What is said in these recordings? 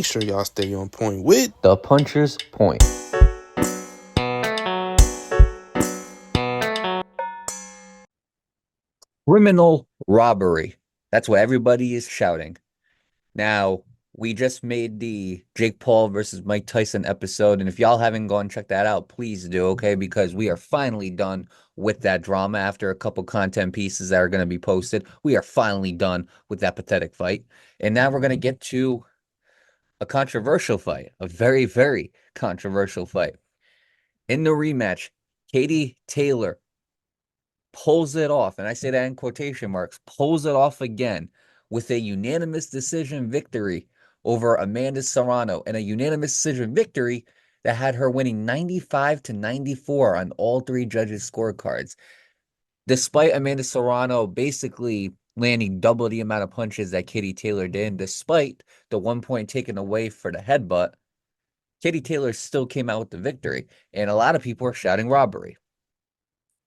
sure y'all stay on point with The Puncher's Point. Criminal robbery. That's what everybody is shouting. Now, we just made the Jake Paul versus Mike Tyson episode, and if y'all haven't gone check that out, please do, okay? Because we are finally done with that drama after a couple content pieces that are going to be posted. We are finally done with that pathetic fight. And now we're going to get to a controversial fight, a very, very controversial fight. In the rematch, Katie Taylor pulls it off, and I say that in quotation marks, pulls it off again with a unanimous decision victory over Amanda Serrano, and a unanimous decision victory that had her winning 95-94 on all three judges' scorecards. Despite Amanda Serrano basically landing double the amount of punches that Katie Taylor did, despite the 1 point taken away for the headbutt, Katie Taylor still came out with the victory, and a lot of people are shouting robbery.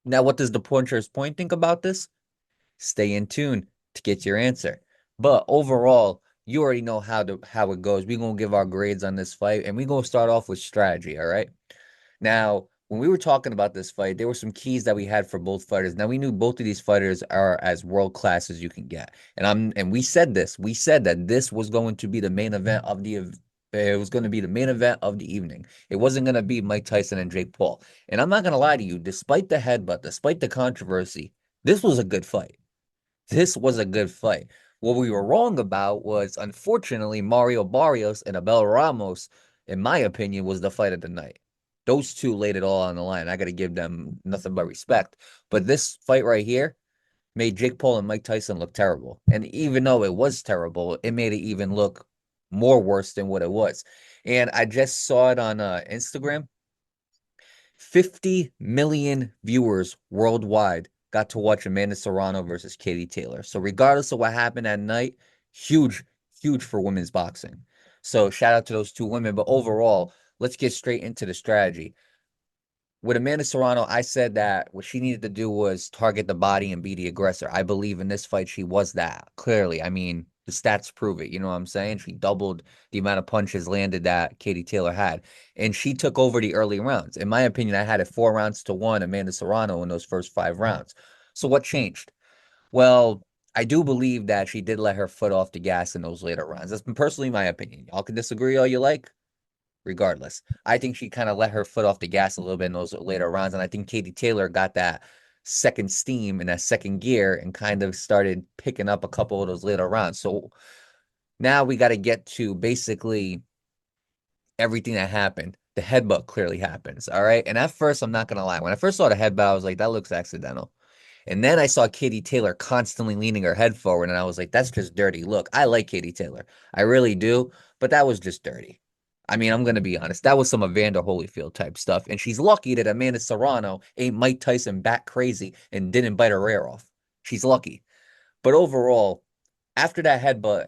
Now, what does the Puncher's Point think about this? Stay in tune to get your answer. But overall, you already know how it goes. We're gonna give our grades on this fight, and we're gonna start off with strategy. All right. Now, when we were talking about this fight, there were some keys that we had for both fighters. Now we knew both of these fighters are as world class as you can get. And we said this. We said that this was going to be the main event of the it was going to be the main event of the evening. It wasn't going to be Mike Tyson and Jake Paul. And I'm not going to lie to you, despite the headbutt, despite the controversy, this was a good fight. This was a good fight. What we were wrong about was, unfortunately, Mario Barrios and Abel Ramos, in my opinion, was the fight of the night. Those two laid it all on the line. I got to give them nothing but respect. But this fight right here made Jake Paul and Mike Tyson look terrible. And even though it was terrible, it made it even look more worse than what it was. And I just saw it on Instagram. 50 million viewers worldwide got to watch Amanda Serrano versus Katie Taylor. So regardless of what happened at night, huge, huge for women's boxing. So shout out to those two women. But overall, let's get straight into the strategy. With Amanda Serrano, I said that what she needed to do was target the body and be the aggressor. I believe in this fight, she was that. Clearly. I mean, the stats prove it. You know what I'm saying? She doubled the amount of punches landed that Katie Taylor had. And she took over the early rounds. In my opinion, I had it 4 rounds to 1, Amanda Serrano in those first 5 rounds. So what changed? Well, I do believe that she did let her foot off the gas in those later rounds. That's personally my opinion. Y'all can disagree all you like. Regardless, I think she kind of let her foot off the gas a little bit in those later rounds. And I think Katie Taylor got that second steam and that second gear and kind of started picking up a couple of those later rounds. So now we got to get to basically everything that happened. The headbutt clearly happens. All right. And at first, I'm not going to lie. When I first saw the headbutt, I was like, that looks accidental. And then I saw Katie Taylor constantly leaning her head forward, and I was like, that's just dirty. Look, I like Katie Taylor. I really do, but that was just dirty. I mean, I'm going to be honest. That was some Evander Holyfield type stuff. And she's lucky that Amanda Serrano ain't Mike Tyson back crazy and didn't bite her ear off. She's lucky. But overall, after that headbutt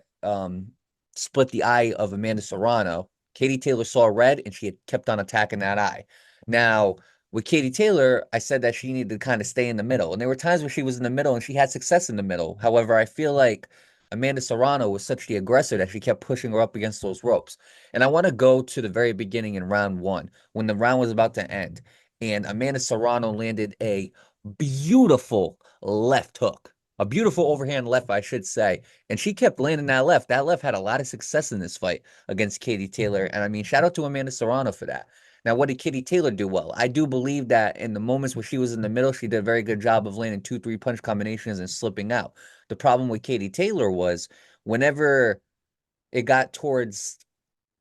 split the eye of Amanda Serrano, Katie Taylor saw red and she had kept on attacking that eye. Now, with Katie Taylor, I said that she needed to kind of stay in the middle. And there were times where she was in the middle and she had success in the middle. However, I feel like Amanda Serrano was such the aggressor that she kept pushing her up against those ropes. And I want to go to the very beginning in round 1 when the round was about to end. And Amanda Serrano landed a beautiful left hook, a beautiful overhand left, I should say. And she kept landing that left. That left had a lot of success in this fight against Katie Taylor. And I mean, shout out to Amanda Serrano for that. Now, what did Katie Taylor do well? I do believe that in the moments where she was in the middle, she did a very good job of landing 2, 3 punch combinations and slipping out. The problem with Katie Taylor was whenever it got towards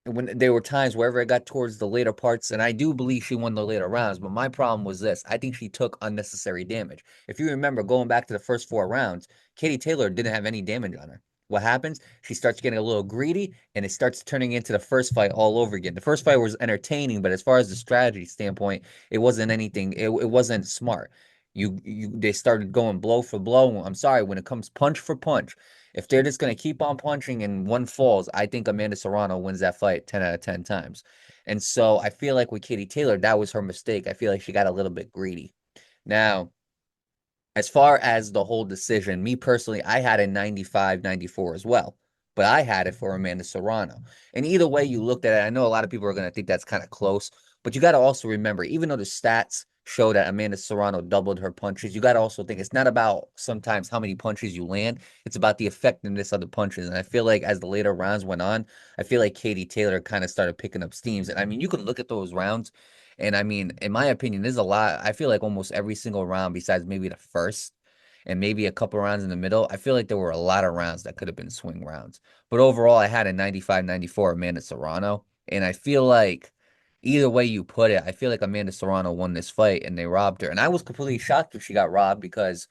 when there were times wherever it got towards the later parts, and I do believe she won the later rounds, but my problem was this. I think she took unnecessary damage. If you remember going back to the first 4 rounds, Katie Taylor didn't have any damage on her. What happens? She starts getting a little greedy and it starts turning into the first fight all over again. The first fight was entertaining, but as far as the strategy standpoint, it wasn't anything, it wasn't smart. They started going blow for blow. I'm sorry, when it comes punch for punch, if they're just going to keep on punching and one falls, I think Amanda Serrano wins that fight 10 out of 10 times. And so I feel like with Katie Taylor, that was her mistake. I feel like she got a little bit greedy. Now, as far as the whole decision, me personally, I had a 95-94 as well. but I had it for Amanda Serrano. And either way you looked at it, I know a lot of people are going to think that's kind of close, but you got to also remember, even though the stats show that Amanda Serrano doubled her punches, you got to also think it's not about sometimes how many punches you land, it's about the effectiveness of the punches. And I feel like as the later rounds went on, I feel like Katie Taylor kind of started picking up steams. And I mean, you can look at those rounds, and I mean, in my opinion, there's a lot. I feel like almost every single round, besides maybe the first and maybe a couple rounds in the middle, I feel like there were a lot of rounds that could have been swing rounds. But overall, I had a 95-94 Amanda Serrano. And I feel like either way you put it, I feel like Amanda Serrano won this fight and they robbed her. And I was completely shocked when she got robbed because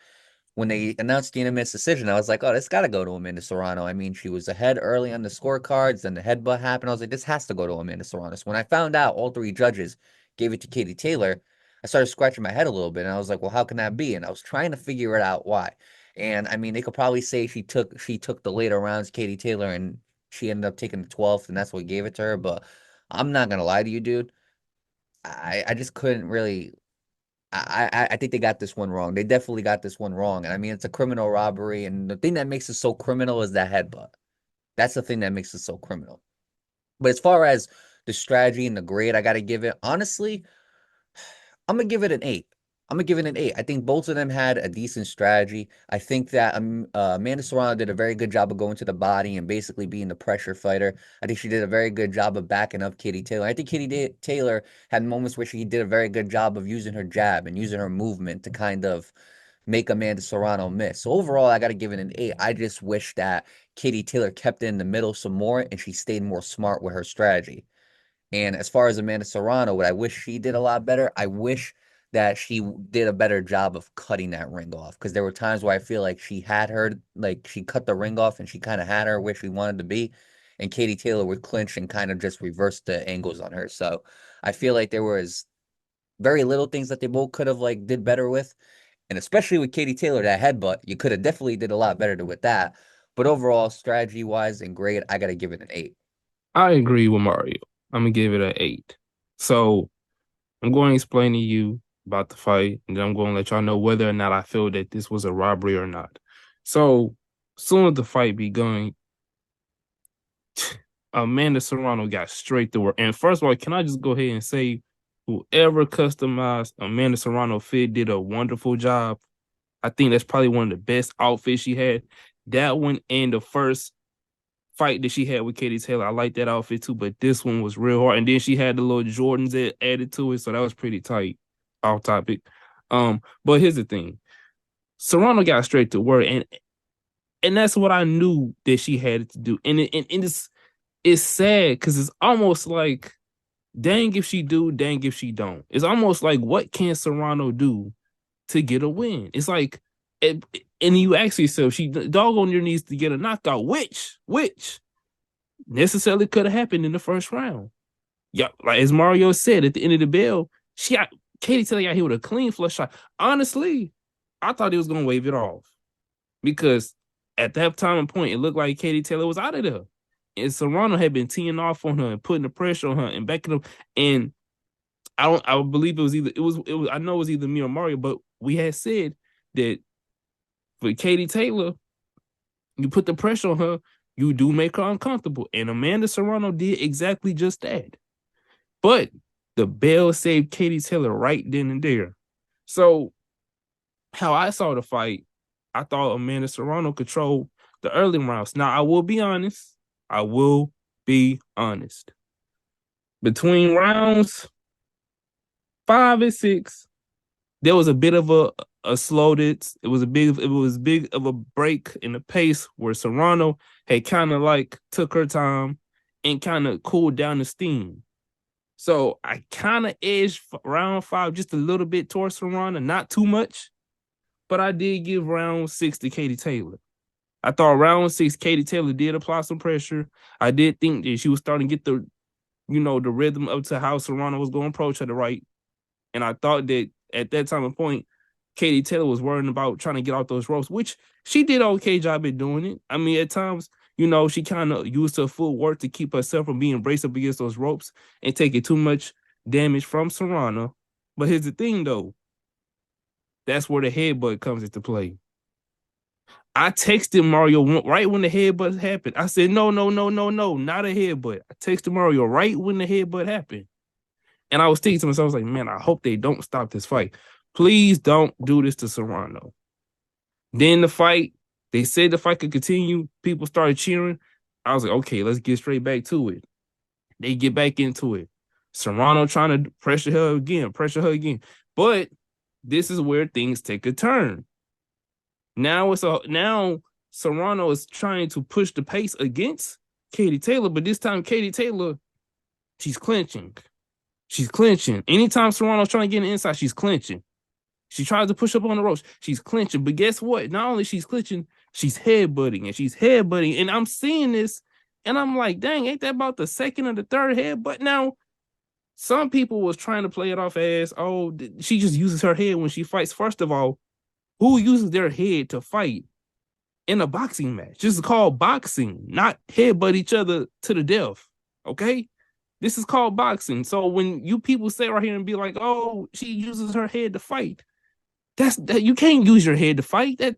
when they announced the unanimous decision, I was like, oh, this got to go to Amanda Serrano. I mean, she was ahead early on the scorecards, then the headbutt happened. I was like, this has to go to Amanda Serrano. So when I found out all three judges gave it to Katie Taylor, I started scratching my head a little bit, and I was like, well, how can that be? And I was trying to figure it out why. And I mean, they could probably say she took the later rounds, Katie Taylor, and she ended up taking the 12th, and that's what gave it to her. But I'm not gonna lie to you, dude. I just couldn't really I think they got this one wrong. They definitely got this one wrong. And I mean, it's a criminal robbery. And the thing that makes it so criminal is that headbutt. That's the thing that makes it so criminal. But as far as the strategy and the grade, I got to give it, honestly, I'm gonna give it an 8. I'm gonna give it an 8. I think both of them had a decent strategy. I think that Amanda Serrano did a very good job of going to the body and basically being the pressure fighter. I think she did a very good job of backing up Katie Taylor. I think Taylor had moments where she did a very good job of using her jab and using her movement to kind of make Amanda Serrano miss. So overall, I got to give it an 8. I just wish that Katie Taylor kept it in the middle some more and she stayed more smart with her strategy. And as far as Amanda Serrano, what I wish she did a lot better, I wish that she did a better job of cutting that ring off. Because there were times where I feel like she had her, like she cut the ring off and she kind of had her where she wanted to be. And Katie Taylor would clinch and kind of just reverse the angles on her. So I feel like there was very little things that they both could have like did better with. And especially with Katie Taylor, that headbutt, you could have definitely did a lot better with that. But overall, strategy wise and grade, I got to give it an 8. I agree with Mario. I'm gonna give it an 8. So I'm going to explain to you about the fight, and then I'm going to let y'all know whether or not I feel that this was a robbery or not. So, soon as the fight begun, Amanda Serrano got straight to work. And first of all, can I just go ahead and say, whoever customized Amanda Serrano fit did a wonderful job. I think that's probably one of the best outfits she had. That one and the first fight that she had with Katie Taylor, I like that outfit too, but this one was real hard. And then she had the little Jordans that added to it, so that was pretty tight. Off topic. But here's the thing. Serrano got straight to work, and that's what I knew that she had to do. And it's sad because it's almost like dang if she do, dang if she don't. It's almost like what can Serrano do to get a win? It's like and you ask yourself, she dog on your knees to get a knockout, which necessarily could have happened in the first round. Yeah, like as Mario said at the end of the bell, she got Katie Taylor got hit with a clean flush shot. Honestly, I thought he was gonna wave it off because at that time and point, it looked like Katie Taylor was out of there. And Serrano had been teeing off on her and putting the pressure on her and backing up. And I believe it was I know it was either me or Mario, but we had said that for Katie Taylor, you put the pressure on her, you do make her uncomfortable. And Amanda Serrano did exactly just that. But the bell saved Katie Taylor right then and there. So how I saw the fight, I thought Amanda Serrano controlled the early rounds. Now I will be honest. I will be honest. Between rounds 5 and 6, there was a bit of a slowed. It was big of a break in the pace where Serrano had kind of like took her time and kind of cooled down the steam. So I kind of edged round 5 just a little bit towards Serrano, not too much, but I did give round 6 to Katie Taylor. I thought round 6, Katie Taylor did apply some pressure. I did think that she was starting to get the rhythm up to how Serrano was going to approach her the right. And I thought that at that time and point, Katie Taylor was worrying about trying to get out those ropes, which she did an okay job at doing it. I mean, at times, she kind of used her footwork to keep herself from being braced up against those ropes and taking too much damage from Serrano. But here's the thing, though. That's where the headbutt comes into play. I texted Mario right when the headbutt happened. I said, no, no, no, no, no, not a headbutt. I texted Mario right when the headbutt happened. And I was thinking to myself, I was like, man, I hope they don't stop this fight. Please don't do this to Serrano. Then the fight, they said the fight could continue. People started cheering. I was like, okay, let's get straight back to it. They get back into it. Serrano trying to pressure her again. But this is where things take a turn. Now Serrano is trying to push the pace against Katie Taylor, but this time Katie Taylor, she's clinching. She's clinching. Anytime Serrano's trying to get in the inside, she's clinching. She tries to push up on the ropes. She's clinching. But guess what? Not only she's clinching, she's headbutting and she's headbutting. And I'm seeing this and I'm like, dang, ain't that about the second or the third headbutt? Now, some people was trying to play it off as, oh, she just uses her head when she fights. First of all, who uses their head to fight in a boxing match? This is called boxing, not headbutt each other to the death. Okay? This is called boxing. So when you people say right here and be like, oh, she uses her head to fight, that you can't use your head to fight. That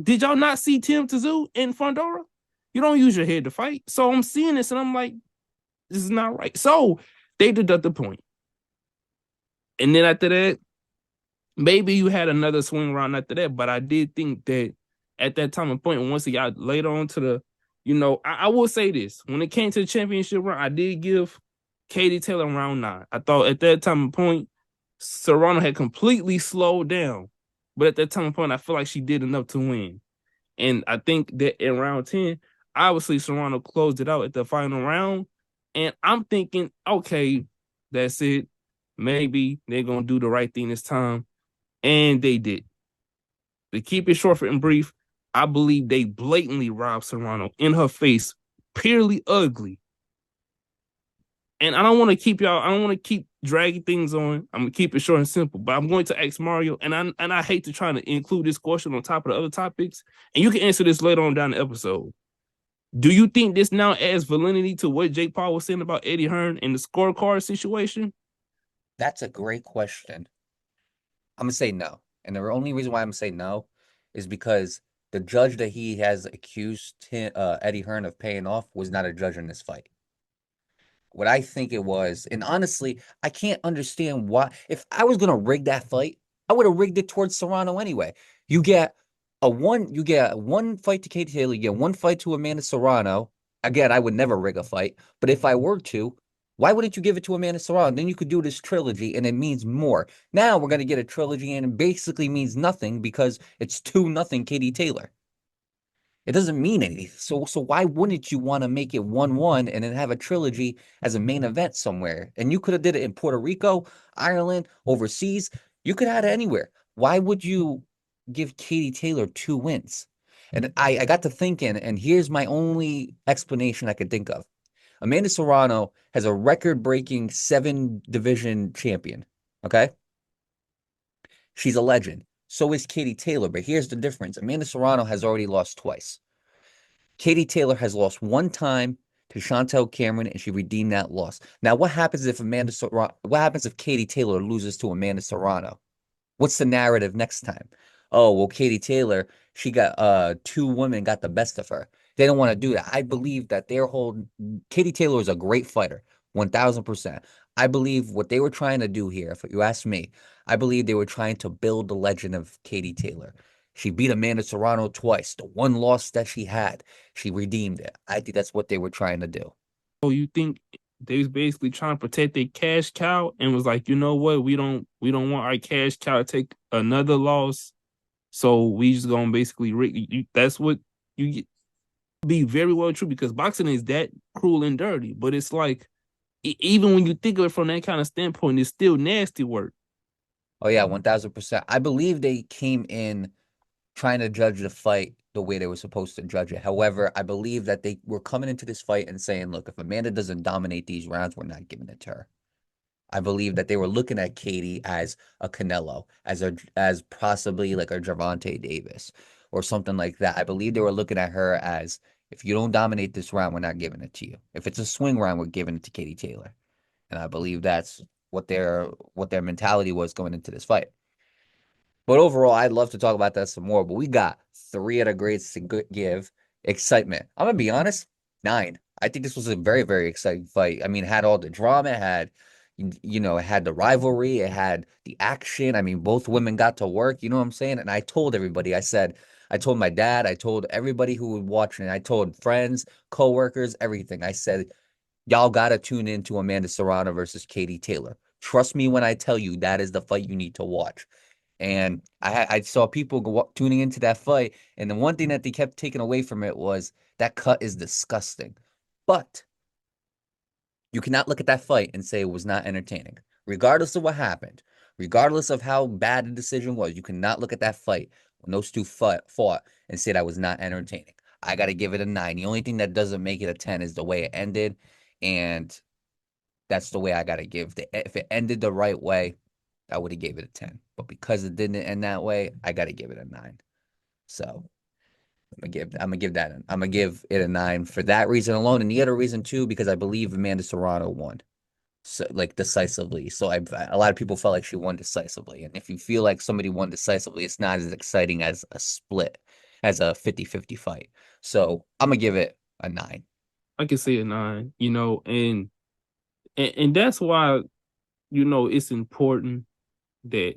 did y'all not see Tim Tszyu in Fondora? You don't use your head to fight. So I'm seeing this and I'm like, this is not right. So they deduct the point. And then after that, maybe you had another swing round after that. But I did think that at that time and point, once it got later on to the, I will say this. When it came to the championship round, I did give Katie Taylor round 9. I thought at that time and point, Serrano had completely slowed down. But at that time and point, I feel like she did enough to win. And I think that in round 10, obviously Serrano closed it out at the final round. And I'm thinking, okay, that's it. Maybe they're going to do the right thing this time. And they did. To keep it short and brief, I believe they blatantly robbed Serrano in her face, purely ugly. And I don't want to keep dragging things on. I'm gonna keep it short and simple. But I'm going to ask Mario, and I hate to try to include this question on top of the other topics, and you can answer this later on down the episode. Do you think this now adds validity to what Jake Paul was saying about Eddie Hearn and the scorecard situation? That's a great question. I'm gonna say no. And the only reason why I'm gonna say no is because the judge that he has accused Eddie Hearn of paying off was not a judge in this fight. What I think it was, and honestly, I can't understand why. If I was gonna rig that fight, I would have rigged it towards Serrano anyway. You get one fight to Katie Taylor, you get one fight to Amanda Serrano. Again, I would never rig a fight, but if I were to, why wouldn't you give it to Amanda Serrano? Then you could do this trilogy, and it means more. Now we're gonna get a trilogy, and it basically means nothing because it's 2-0 Katie Taylor. It doesn't mean anything. So why wouldn't you want to make it 1-1 and then have a trilogy as a main event somewhere? And you could have did it in Puerto Rico, Ireland, overseas. You could have it anywhere. Why would you give Katie Taylor 2 wins? And I got to thinking, and here's my only explanation I could think of. Amanda Serrano has a record-breaking 7-division champion. Okay? She's a legend. So is Katie Taylor. But here's the difference. Amanda Serrano has already lost twice. Katie Taylor has lost one time to Chantel Cameron, and she redeemed that loss. Now, what happens if Katie Taylor loses to Amanda Serrano? What's the narrative next time? Oh, well, Katie Taylor, she got 2 women got the best of her. They don't want to do that. I believe that Katie Taylor is a great fighter, 1000%. I believe what they were trying to do here, if you ask me, I believe they were trying to build the legend of Katie Taylor. She beat Amanda Serrano twice. The one loss that she had, she redeemed it. I think that's what they were trying to do. Oh, you think they was basically trying to protect their cash cow and was like, you know what, we don't want our cash cow to take another loss, so we just gonna basically that's what you get. Be very well true because boxing is that cruel and dirty, but it's like even when you think of it from that kind of standpoint, it's still nasty work. Oh yeah, 1000%. I believe they came in trying to judge the fight the way they were supposed to judge it. However, I believe that they were coming into this fight and saying, look, if Amanda doesn't dominate these rounds, we're not giving it to her. I believe that they were looking at Katie as a Canelo, as possibly like a Gervonta Davis or something like that. I believe they were looking at her as, if you don't dominate this round, we're not giving it to you. If it's a swing round, we're giving it to Katie Taylor. And I believe that's what their mentality was going into this fight. But overall, I'd love to talk about that some more. But we got three of the grades to give. Excitement. I'm gonna be honest, 9. I think this was a very, very exciting fight. I mean, it had all the drama, it had, it had the rivalry, it had the action. I mean, both women got to work. You know what I'm saying? And I told everybody. I told my dad. I told everybody who would watch, and I told friends, coworkers, everything. I said, y'all gotta tune in to Amanda Serrano versus Katie Taylor. Trust me when I tell you that is the fight you need to watch. And I saw people tuning into that fight, and the one thing that they kept taking away from it was that cut is disgusting. But you cannot look at that fight and say it was not entertaining, regardless of what happened, regardless of how bad the decision was. You cannot look at that fight when those two fought and say that was not entertaining. I got to give it a 9. The only thing that doesn't make it a 10 is the way it ended, and that's the way I got to give it. If it ended the right way, I would have gave it a 10. But because it didn't end that way, I got to give it a 9. So I'm gonna give it a 9 for that reason alone, and the other reason too, because I believe Amanda Serrano won. So like decisively. So a lot of people felt like she won decisively. And if you feel like somebody won decisively, it's not as exciting as a split, as a 50-50 fight. So I'm gonna give it a 9. I can say a 9, and that's why, it's important that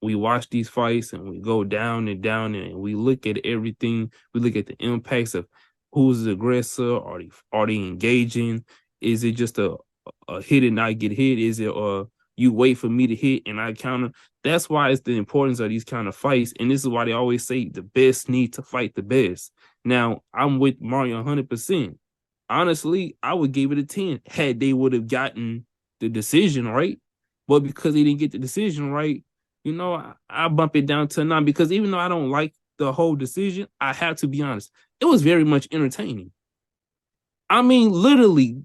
we watch these fights and we go down and down and we look at everything. We look at the impacts of who's the aggressor. Are they engaging? Is it just a hit and I get hit? Is it you wait for me to hit and I counter? That's why it's the importance of these kind of fights. And this is why they always say the best need to fight the best. Now, I'm with Mario 100%. Honestly, I would give it a 10 had they would have gotten the decision right. But because they didn't get the decision right, I bump it down to a 9, because even though I don't like the whole decision, I have to be honest, it was very much entertaining. I mean, literally,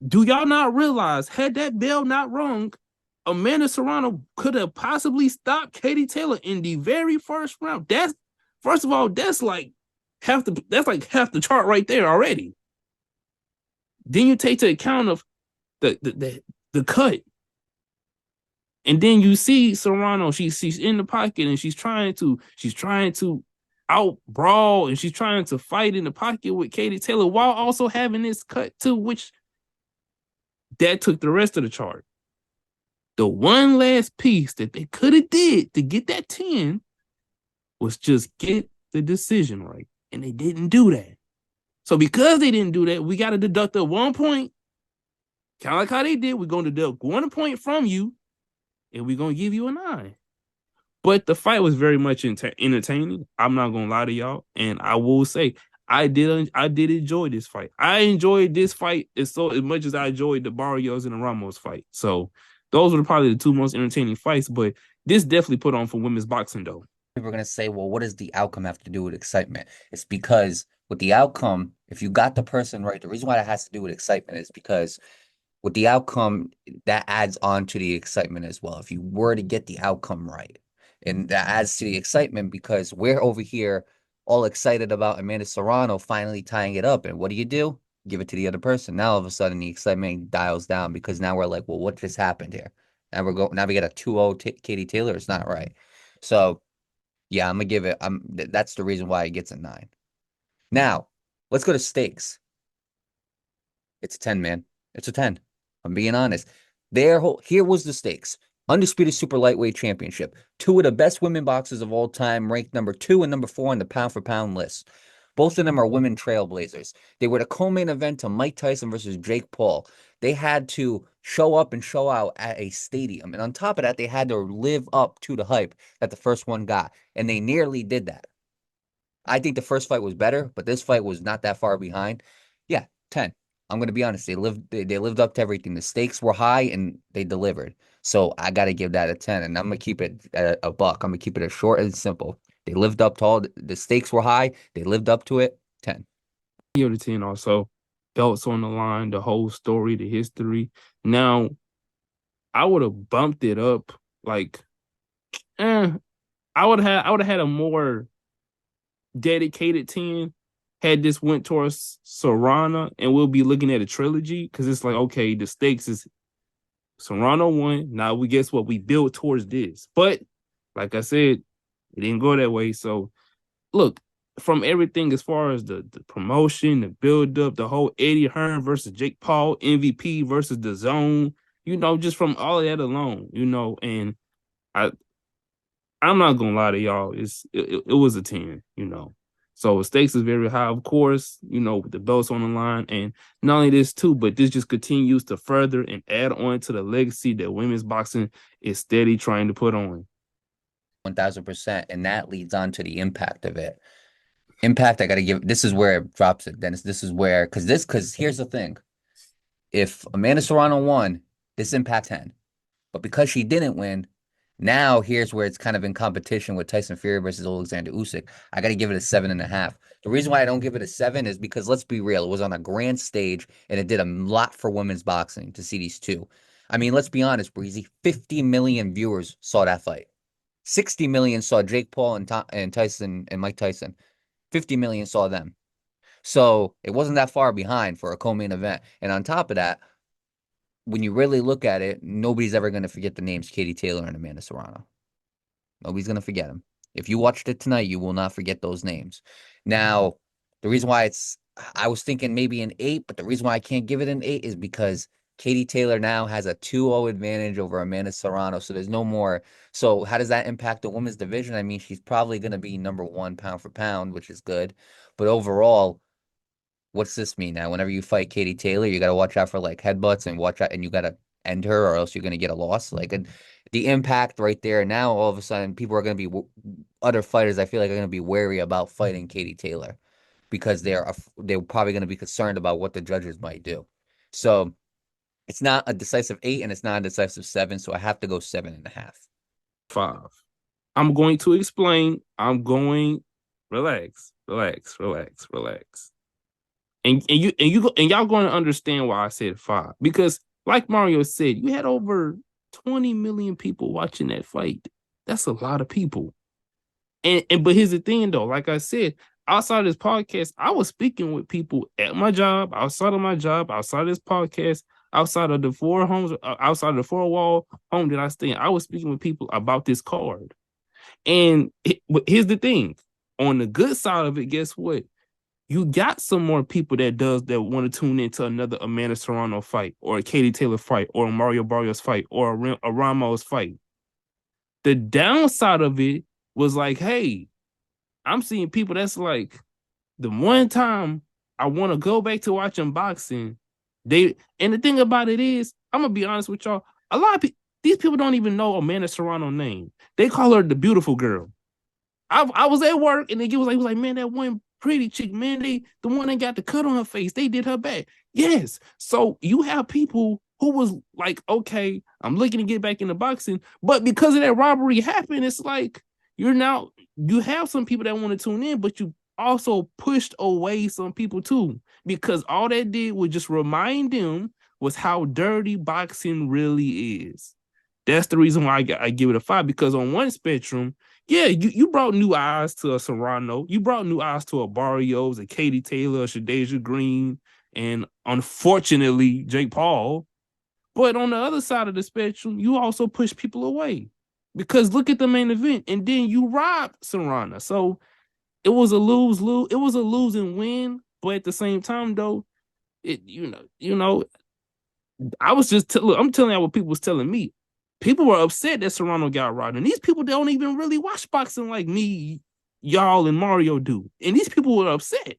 do y'all not realize, had that bell not rung, Amanda Serrano could have possibly stopped Katie Taylor in the very first round. That's, first of all, that's like half the chart right there already. Then you take to account of the cut. And then you see Serrano, she's in the pocket and she's trying to out brawl, and she's trying to fight in the pocket with Katie Taylor while also having this cut too, which that took the rest of the chart. The one last piece that they could have did to get that 10 was just get the decision right. And they didn't do that. So because they didn't do that, we got to deduct a 1 point. Kind of like how they did. We're going to deduct 1 point from you, and we're going to give you a 9. But the fight was very much entertaining. I'm not going to lie to y'all. And I will say, I did enjoy this fight. I enjoyed this fight as much as I enjoyed the Barrios and the Ramos fight. So those were probably the two most entertaining fights. But this definitely put on for women's boxing, though. People are going to say, well, what does the outcome have to do with excitement? It's because with the outcome, if you got the person right, the reason why that has to do with excitement is because with the outcome, that adds on to the excitement as well. If you were to get the outcome right, and that adds to the excitement because we're over here all excited about Amanda Serrano finally tying it up. And what do? Give it to the other person. Now all of a sudden the excitement dials down because now we're like, well, what just happened here? Now we got a 2-0 Katie Taylor. It's not right. So yeah, I'm gonna give it. That's the reason why it gets a 9. Now let's go to stakes. It's a 10, man. It's a 10. I'm being honest. Here was the stakes. Undisputed Super Lightweight Championship. 2 of the best women boxers of all time, ranked number 2 and number 4 on the pound-for-pound list. Both of them are women trailblazers. They were the co-main event to Mike Tyson versus Jake Paul. They had to show up and show out at a stadium. And on top of that, they had to live up to the hype that the first one got. And they nearly did that. I think the first fight was better, but this fight was not that far behind. Yeah, 10. I'm going to be honest. They lived up to everything. The stakes were high and they delivered. So I got to give that a 10, and I'm going to keep it at a buck. I'm going to keep it as short and simple. They lived up to all the stakes were high. They lived up to it. 10. Give it a 10 also. Belts on the line, the whole story, the history. Now, I would have bumped it up like, I would have had a more dedicated 10 had this went towards Serrano, and we'll be looking at a trilogy, because it's like, okay, the stakes is Serrano won. Now we guess what? We build towards this. But Like I said, it didn't go that way. So look, from everything as far as the promotion, the build up, the whole Eddie Hearn versus Jake Paul, MVP versus the zone, just from all of that alone, and I I'm not gonna lie to y'all, it was a 10. So the stakes is very high, of course, with the belts on the line. And not only this too, but this just continues to further and add on to the legacy that women's boxing is steady trying to put on. 1000%. And that leads on to the impact of it. Impact, I gotta give this is where it drops it, Dennis. This is where because here's the thing. If Amanda Serrano won, this impact 10. But because she didn't win, now here's where it's kind of in competition with Tyson Fury versus Alexander Usyk. I got to give it a 7.5. The reason why I don't give it a 7 is because let's be real, it was on a grand stage and it did a lot for women's boxing to see these two. I mean, let's be honest, Breezy. 50 million viewers saw that fight. 60 million saw Jake Paul and Tyson and Mike Tyson. 50 million saw them. So it wasn't that far behind for a co-main event. And on top of that, when you really look at it, nobody's ever going to forget the names Katie Taylor and Amanda Serrano. Nobody's going to forget them. If you watched it tonight, you will not forget those names. Now, the reason why I was thinking maybe an 8, but the reason why I can't give it an 8 is because Katie Taylor now has a 2-0 advantage over Amanda Serrano. So there's no more. So how does that impact the women's division? I mean, she's probably going to be number 1 pound for pound, which is good. But overall, what's this mean now? Whenever you fight Katie Taylor, you got to watch out for like headbutts and watch out, and you got to end her, or else you're going to get a loss. Like the impact right there. Now, all of a sudden, people are going to be other fighters. I feel like are going to be wary about fighting Katie Taylor because they're probably going to be concerned about what the judges might do. So it's not a decisive 8 and it's not a decisive 7. So I have to go 7.5. 5. I'm going to explain. I'm going relax, relax, relax, relax. And y'all going to understand why I said 5. Because like Mario said, you had over 20 million people watching that fight. That's a lot of people. And but here's the thing though, like I said, outside of this podcast, I was speaking with people at my job, outside of my job, outside of this podcast, outside of the four homes, outside of the four-wall home that I stay in. I was speaking with people about this card. But here's the thing. On the good side of it, guess what? You got some more people that want to tune into another Amanda Serrano fight or a Katie Taylor fight or a Mario Barrios fight or a Ramos fight. The downside of it was like, hey, I'm seeing people that's like, the one time I want to go back to watching boxing, and the thing about it is, I'm gonna be honest with y'all, a lot of these people don't even know Amanda Serrano's name. They call her the beautiful girl. I was at work and he was like, man, that one pretty chick, man, the one that got the cut on her face, they did her back. Yes. So you have people who was like, okay, I'm looking to get back into boxing, but because of that robbery happened, it's like you have some people that want to tune in, but you also pushed away some people too, because all that did was just remind them was how dirty boxing really is. That's the reason why I give it a 5, because on one spectrum, yeah, you brought new eyes to a Serrano. You brought new eyes to a Barrios, a Katie Taylor, a Shadeja Green, and unfortunately, Jake Paul. But on the other side of the spectrum, you also push people away. Because look at the main event, and then you robbed Serrano. So it was a lose-lose. It was a lose and win, but at the same time, though, I was just look, I'm telling you what people was telling me. People were upset that Serrano got robbed, and these people don't even really watch boxing like me, y'all, and Mario do. And these people were upset.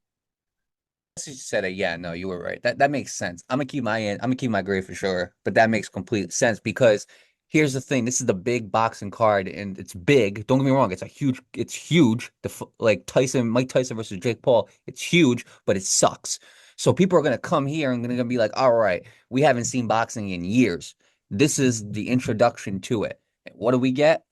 You said it. Yeah, no, you were right. That makes sense. I'm gonna keep my grade for sure, but that makes complete sense because here's the thing. This is the big boxing card, and it's big. Don't get me wrong. It's huge. Like Mike Tyson versus Jake Paul. It's huge, but it sucks. So people are gonna come here and gonna be like, all right, we haven't seen boxing in years. This is the introduction to it. What do we get?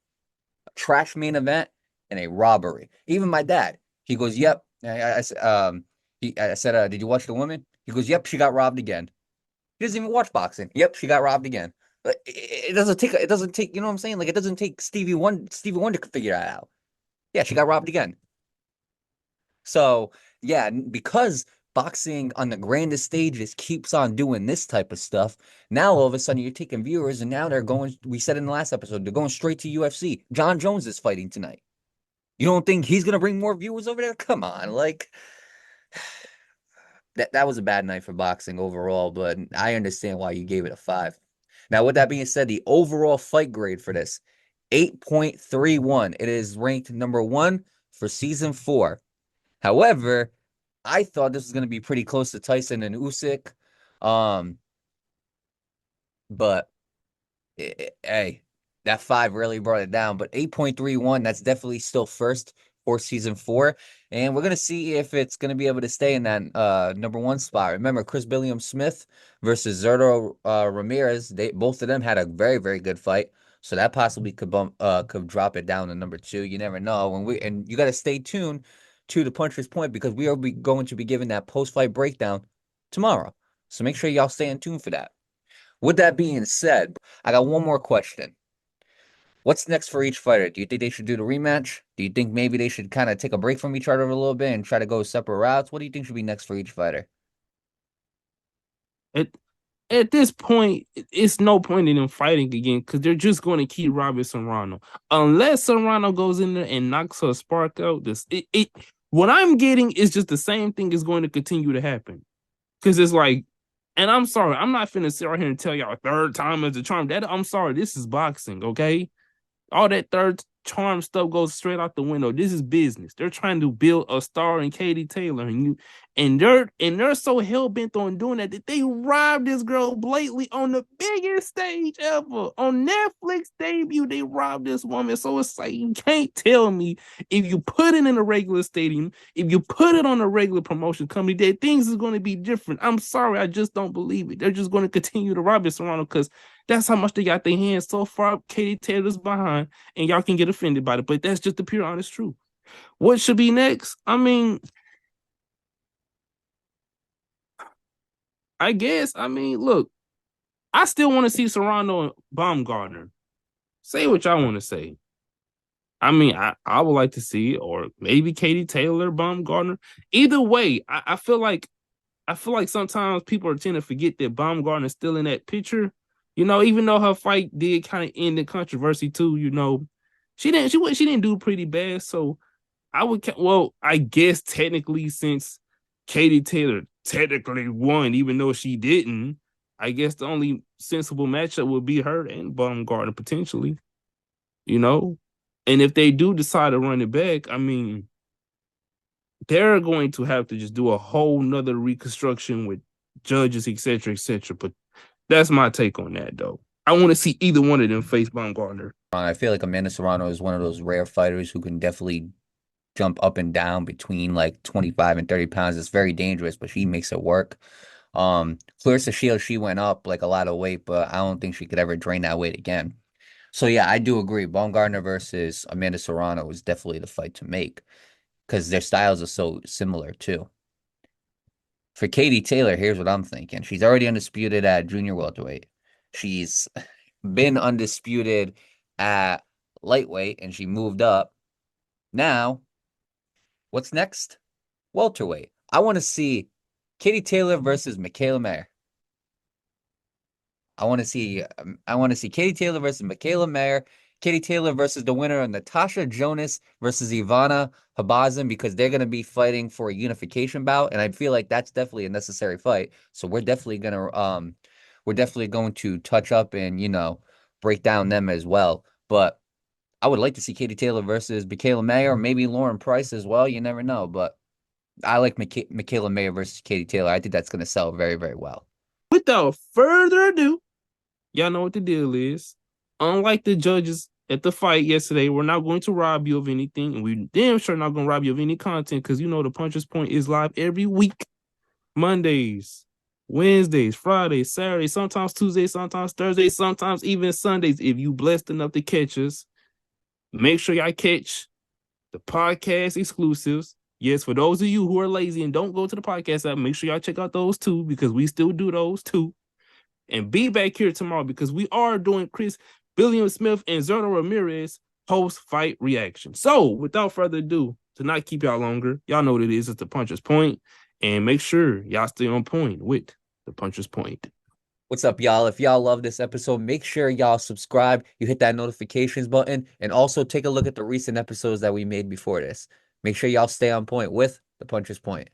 A trash main event and a robbery. Even my dad, he goes, "Yep." I said, "Did you watch the woman?" He goes, "Yep, she got robbed again." He doesn't even watch boxing. Yep, she got robbed again. It doesn't take. It doesn't take. You know what I'm saying? Like it doesn't take Stevie Wonder to figure that out. Yeah, she got robbed again. So yeah, because boxing on the grandest stages keeps on doing this type of stuff, now all of a sudden you're taking viewers and now they're going, we said in the last episode, they're going straight to UFC. John Jones is fighting tonight. You don't think he's going to bring more viewers over there? Come on, like that was a bad night for boxing overall, but I understand why you gave it a 5. Now, with that being said, the overall fight grade for this, 8.31. It is ranked number 1 for season 4. However, I thought this was going to be pretty close to Tyson and Usyk. But hey, that 5 really brought it down. But 8.31, that's definitely still first for season 4. And we're going to see if it's going to be able to stay in that number 1 spot. Remember, Chris Billiam Smith versus Zerto Ramirez, both of them had a very, very good fight. So that possibly could drop it down to number 2. You never know. And you got to stay tuned to the Puncher's Point because we are going to be giving that post-fight breakdown tomorrow. So make sure y'all stay in tune for that. With that being said, I got one more question. What's next for each fighter? Do you think they should do the rematch? Do you think maybe they should kind of take a break from each other a little bit and try to go separate routes? What do you think should be next for each fighter? At this point, it's no point in them fighting again because they're just going to keep robbing Serrano. Unless Serrano goes in there and knocks her spark out, what I'm getting is just the same thing is going to continue to happen. Because it's like, and I'm sorry, I'm not finna sit right here and tell y'all 3rd time is the charm. I'm sorry, this is boxing, okay? All that 3rd charm stuff goes straight out the window. This is business. They're trying to build a star in Katie Taylor, and they're so hell bent on doing that they robbed this girl blatantly on the biggest stage ever. On Netflix debut, they robbed this woman. So it's like you can't tell me if you put it in a regular stadium, if you put it on a regular promotion company, that things is going to be different. I'm sorry, I just don't believe it. They're just going to continue to rob Serrano because that's how much they got their hands so far up Katie Taylor's behind, and y'all can get offended by it, but that's just the pure honest truth. What should be next? I mean, look, I still want to see Serrano and Baumgartner. Say what y'all want to say. I mean, I would like to see, or maybe Katie Taylor, Baumgartner. Either way, I feel like sometimes people are tending to forget that Baumgartner's still in that picture. You know, even though her fight did kind of end in controversy too, you know, she didn't do pretty bad. So I guess technically since Katie Taylor technically won, even though she didn't, I guess the only sensible matchup would be her and Baumgartner potentially, you know. And if they do decide to run it back, I mean, they're going to have to just do a whole nother reconstruction with judges, etc., etc. But that's my take on that, though. I want to see either one of them face Baumgartner. I feel like Amanda Serrano is one of those rare fighters who can definitely jump up and down between like 25 and 30 pounds. It's very dangerous, but she makes it work. Clarissa Shields, she went up like a lot of weight, but I don't think she could ever drain that weight again. So yeah, I do agree. Baumgartner versus Amanda Serrano is definitely the fight to make because their styles are so similar too. For Katie Taylor, here's what I'm thinking. She's already undisputed at junior welterweight. She's been undisputed at lightweight, and she moved up. Now, what's next? Welterweight. I want to see Katie Taylor versus Michaela Mayer. I want to see Katie Taylor versus Michaela Mayer. Katie Taylor versus the winner of Natasha Jonas versus Ivana Habazin because they're going to be fighting for a unification bout, and I feel like that's definitely a necessary fight. So we're definitely going to touch up and, you know, break down them as well. But I would like to see Katie Taylor versus Michaela Mayer, or maybe Lauren Price as well. You never know, but I like Michaela Mayer versus Katie Taylor. I think that's going to sell very, very well. Without further ado, y'all know what the deal is. Unlike the judges at the fight yesterday, we're not going to rob you of anything, and we damn sure not going to rob you of any content because you know the Puncher's Point is live every week. Mondays, Wednesdays, Fridays, Saturdays, sometimes Tuesdays, sometimes Thursdays, sometimes even Sundays. If you blessed enough to catch us, make sure y'all catch the podcast exclusives. Yes, for those of you who are lazy and don't go to the podcast app, make sure y'all check out those too because we still do those too. And be back here tomorrow because we are doing Chris Billiam Smith and Zerto Ramirez post-fight reaction. So, without further ado, to not keep y'all longer, y'all know what it is. It's the Puncher's Point. And make sure y'all stay on point with the Puncher's Point. What's up, y'all? If y'all love this episode, make sure y'all subscribe. You hit that notifications button, and also take a look at the recent episodes that we made before this. Make sure y'all stay on point with the Puncher's Point.